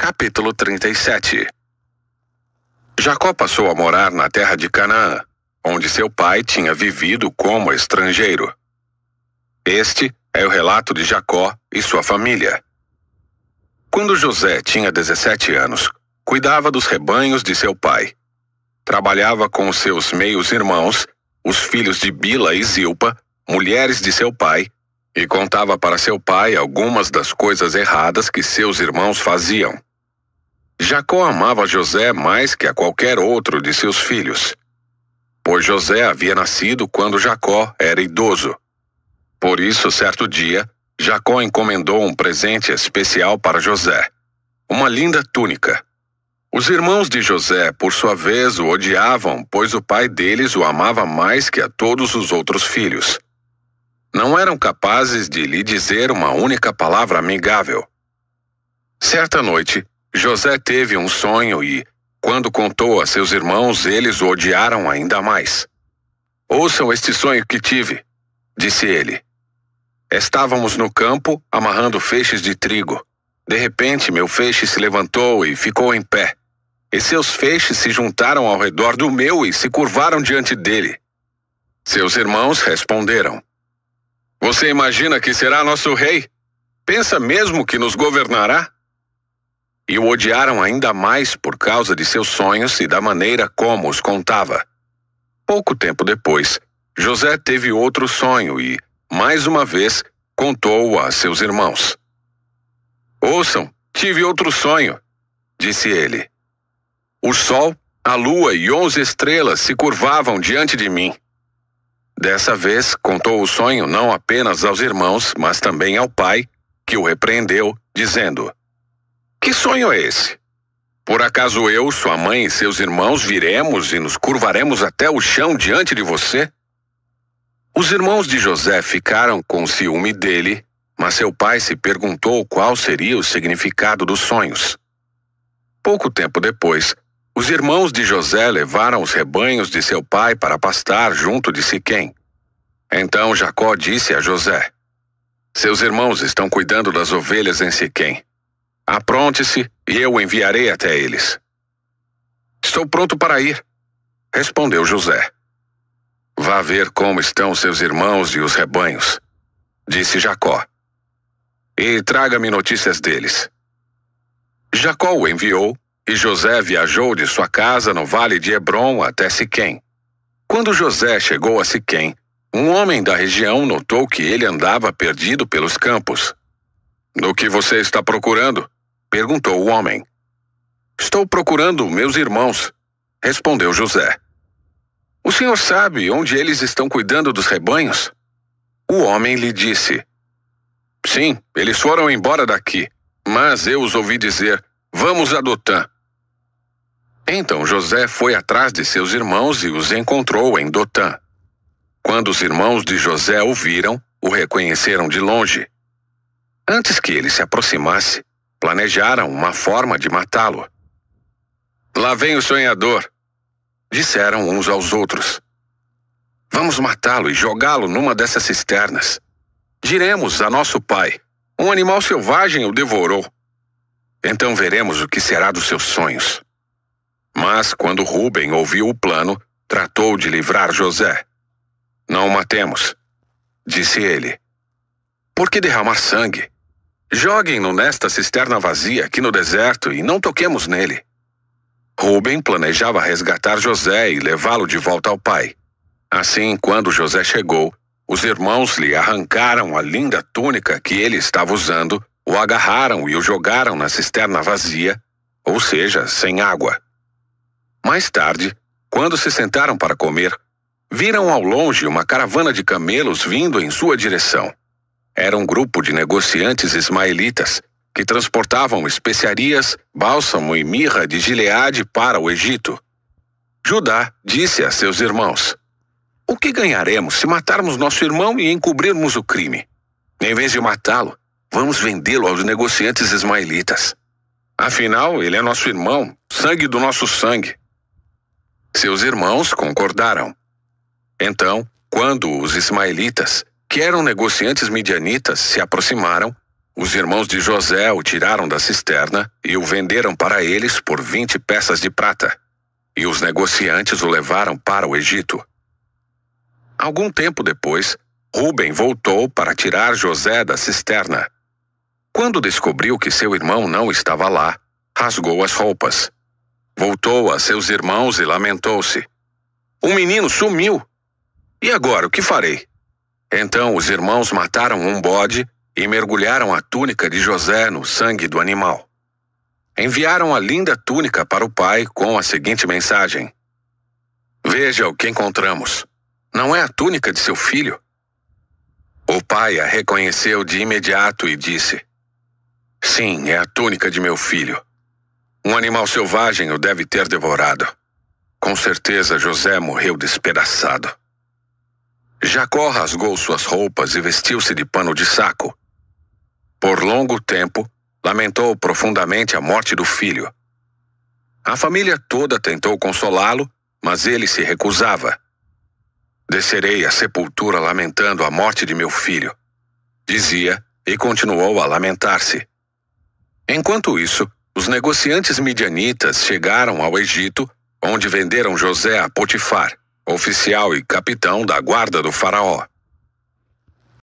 Capítulo 37. Jacó passou a morar na terra de Canaã, onde seu pai tinha vivido como estrangeiro. Este é o relato de Jacó e sua família. Quando José tinha 17 anos, cuidava dos rebanhos de seu pai. Trabalhava com seus meios-irmãos, os filhos de Bila e Zilpa, mulheres de seu pai, e contava para seu pai algumas das coisas erradas que seus irmãos faziam. Jacó amava José mais que a qualquer outro de seus filhos, pois José havia nascido quando Jacó era idoso. Por isso, certo dia, Jacó encomendou um presente especial para José, uma linda túnica. Os irmãos de José, por sua vez, o odiavam, pois o pai deles o amava mais que a todos os outros filhos. Não eram capazes de lhe dizer uma única palavra amigável. Certa noite, José teve um sonho e, quando contou a seus irmãos, eles o odiaram ainda mais. "Ouçam este sonho que tive", disse ele. "Estávamos no campo, amarrando feixes de trigo. De repente, meu feixe se levantou e ficou em pé. E seus feixes se juntaram ao redor do meu e se curvaram diante dele." Seus irmãos responderam: "Você imagina que será nosso rei? Pensa mesmo que nos governará?" E o odiaram ainda mais por causa de seus sonhos e da maneira como os contava. Pouco tempo depois, José teve outro sonho e, mais uma vez, contou-o a seus irmãos. "Ouçam, tive outro sonho", disse ele. "O sol, a lua e 11 estrelas se curvavam diante de mim." Dessa vez, contou o sonho não apenas aos irmãos, mas também ao pai, que o repreendeu, dizendo: "Que sonho é esse? Por acaso eu, sua mãe e seus irmãos viremos e nos curvaremos até o chão diante de você?" Os irmãos de José ficaram com ciúme dele, mas seu pai se perguntou qual seria o significado dos sonhos. Pouco tempo depois, os irmãos de José levaram os rebanhos de seu pai para pastar junto de Siquém. Então Jacó disse a José: "Seus irmãos estão cuidando das ovelhas em Siquém. Apronte-se e eu o enviarei até eles." "Estou pronto para ir", respondeu José. "Vá ver como estão seus irmãos e os rebanhos", disse Jacó, "e traga-me notícias deles." Jacó o enviou, e José viajou de sua casa no vale de Hebrom até Siquém. Quando José chegou a Siquém, um homem da região notou que ele andava perdido pelos campos. "Do que você está procurando?", perguntou o homem. "Estou procurando meus irmãos", respondeu José. "O senhor sabe onde eles estão cuidando dos rebanhos?" O homem lhe disse: "Sim, eles foram embora daqui, mas eu os ouvi dizer: 'Vamos a Dotã.'" Então José foi atrás de seus irmãos e os encontrou em Dotã. Quando os irmãos de José o viram, o reconheceram de longe. Antes que ele se aproximasse, planejaram uma forma de matá-lo. "Lá vem o sonhador", disseram uns aos outros. "Vamos matá-lo e jogá-lo numa dessas cisternas. Diremos a nosso pai: 'Um animal selvagem o devorou.' Então veremos o que será dos seus sonhos." Mas quando Rúben ouviu o plano, tratou de livrar José. "Não o matemos", disse ele. "Por que derramar sangue? Joguem-no nesta cisterna vazia aqui no deserto e não toquemos nele." Rúben planejava resgatar José e levá-lo de volta ao pai. Assim, quando José chegou, os irmãos lhe arrancaram a linda túnica que ele estava usando, o agarraram e o jogaram na cisterna vazia, ou seja, sem água. Mais tarde, quando se sentaram para comer, viram ao longe uma caravana de camelos vindo em sua direção. Era um grupo de negociantes ismaelitas que transportavam especiarias, bálsamo e mirra de Gileade para o Egito. Judá disse a seus irmãos: "O que ganharemos se matarmos nosso irmão e encobrirmos o crime? Em vez de matá-lo, vamos vendê-lo aos negociantes ismaelitas. Afinal, ele é nosso irmão, sangue do nosso sangue." Seus irmãos concordaram. Então, quando os ismaelitas, que eram negociantes midianitas, se aproximaram, os irmãos de José o tiraram da cisterna e o venderam para eles por 20 peças de prata, e os negociantes o levaram para o Egito. Algum tempo depois, Rúben voltou para tirar José da cisterna. Quando descobriu que seu irmão não estava lá, rasgou as roupas. Voltou a seus irmãos e lamentou-se. O menino sumiu. E agora, o que farei? Então os irmãos mataram um bode e mergulharam a túnica de José no sangue do animal. Enviaram a linda túnica para o pai com a seguinte mensagem: Veja o que encontramos. Não é a túnica de seu filho? O pai a reconheceu de imediato e disse: Sim, é a túnica de meu filho. Um animal selvagem o deve ter devorado. Com certeza José morreu despedaçado. Jacó rasgou suas roupas e vestiu-se de pano de saco. Por longo tempo, lamentou profundamente a morte do filho. A família toda tentou consolá-lo, mas ele se recusava. Descerei à sepultura lamentando a morte de meu filho, dizia, e continuou a lamentar-se. Enquanto isso, os negociantes midianitas chegaram ao Egito, onde venderam José a Potifar, oficial e capitão da guarda do faraó.